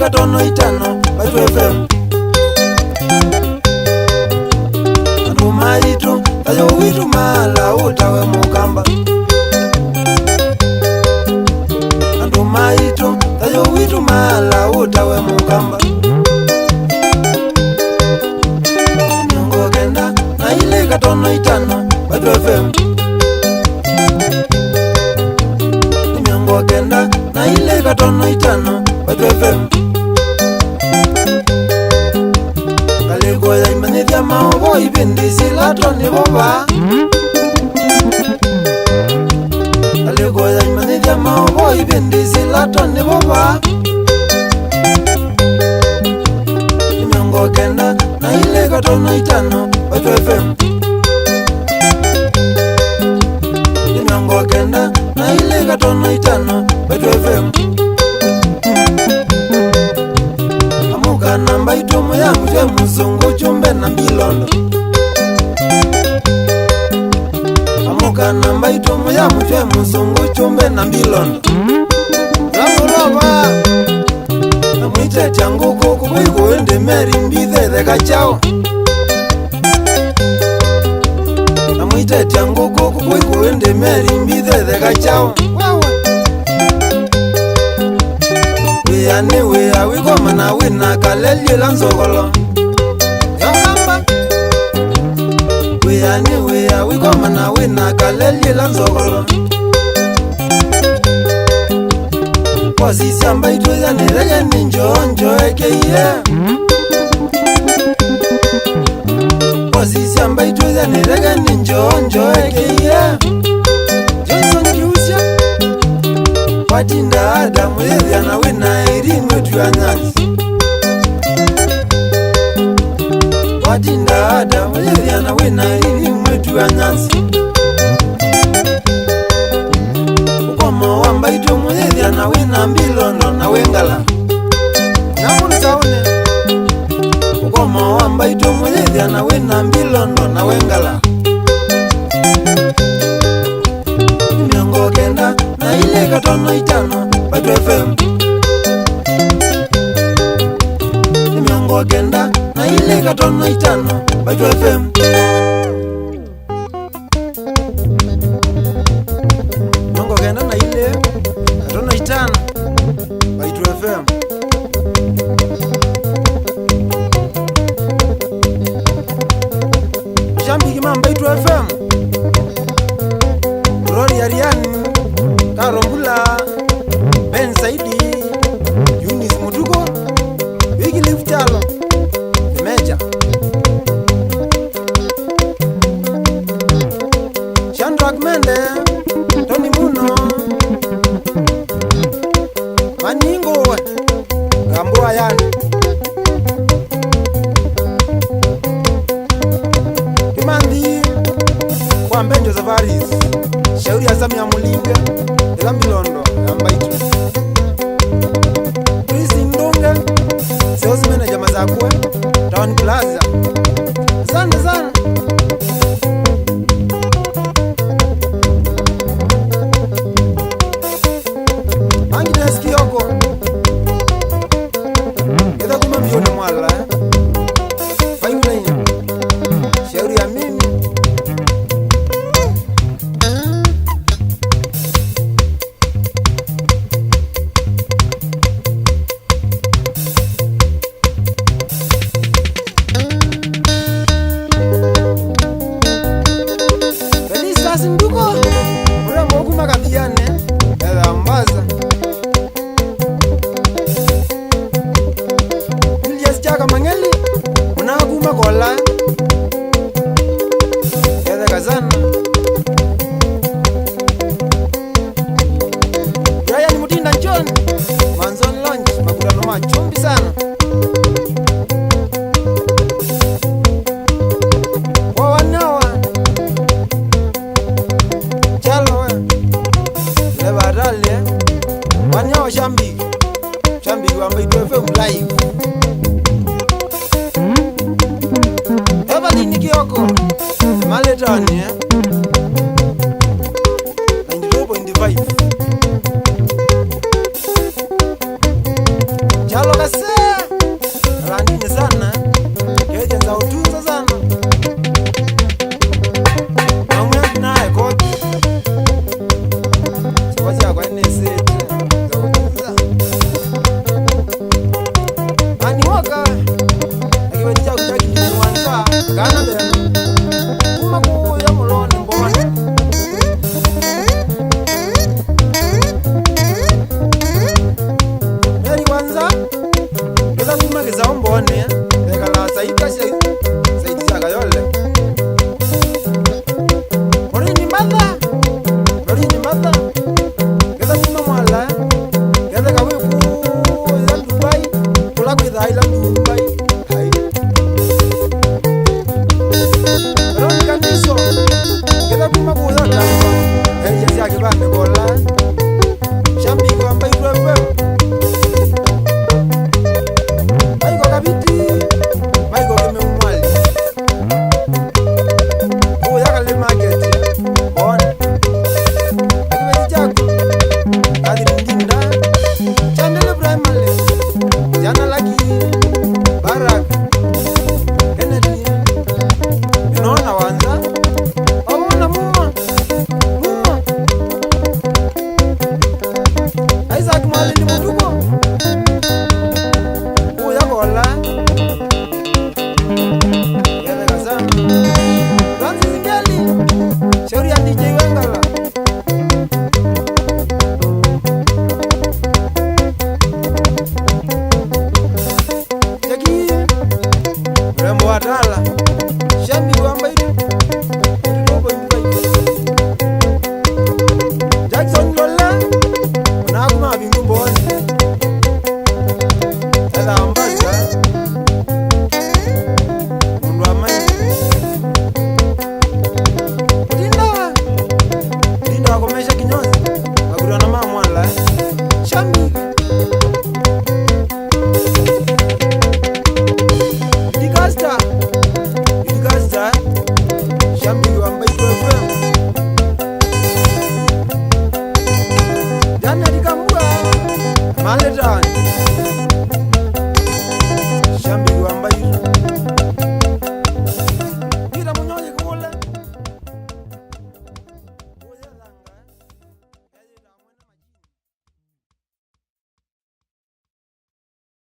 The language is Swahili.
katono itano Baitu FM Anduma itu tayo witu mala utawe mukamba Anduma itu tayo witu mala utawe mukamba Nyongo kenda na ile katono itano Baitu FM Nyongo kenda na ile katono itano Baitu FM Kalego ya imanithia maovo ibindisi latoni boba Kalego ya imanithia maovo ibindisi latoni boba Nyongo kenda na ile katono itano Baitu FM Nyongo kenda na ile katono itano Baitu FM Amuka namba itomo ya mje muzungu chumbe na mbilondo Amuka namba itomo ya mje muzungu chumbe na mbilondo Ramuroba Namwite changu kuku wiku ende meri mbithe theka chao Namwite changu kuku wiku ende meri mbithe theka chao Wiyane wiya wikoma na wina kalelye lanzogolo Yokamba Wiyane wiya wikoma na wina kalelye lanzogolo Posisi amba ituza nirege ninjonjo ekeye Posisi amba ituza nirege ninjonjo ekeye Johnson kiusya Watinda adamu yedhia na wina iri mwetu ya nyansi Watinda adamu yedhia na wina iri mwetu ya nyansi Ukoma wamba itomu yedhia na wina mbilondo na wengala Nyamunu saune Ukoma wamba itomu yedhia na wina mbilondo na wengala Nyongo kenda na ile katono itano Baitu FM Nyongo kenda na ile katono itano Baitu FM Nyongo kenda na ile katono itano Baitu FM Shambi kima Baitu FM Rory Ariani Karombula Ben Saidi Yunis Mutuko Wiki Liftalo Meja Chandrak Mende Tony Muno Maningo Gambua Yani Kimandi Kwambenjo Zavaris Shauri ya Samia Mulinga Elambilondo Ambaitu Chris Ndonga Sales Manager Mazakwe Town Plaza Asante sana Mangi Deski Yoko Keda kuma mbione mwala Fayulenya Shauri ya mimi Sinduko Ure mogu makathiane Eda ambaza Julius Chaka Mangeli Unaku makola Eda kazana Brian Mutinda John Manzon Lunch Makudano machumbi sana Wanyo Shambi wa Baitu FM live Evelyn Kioko Maletani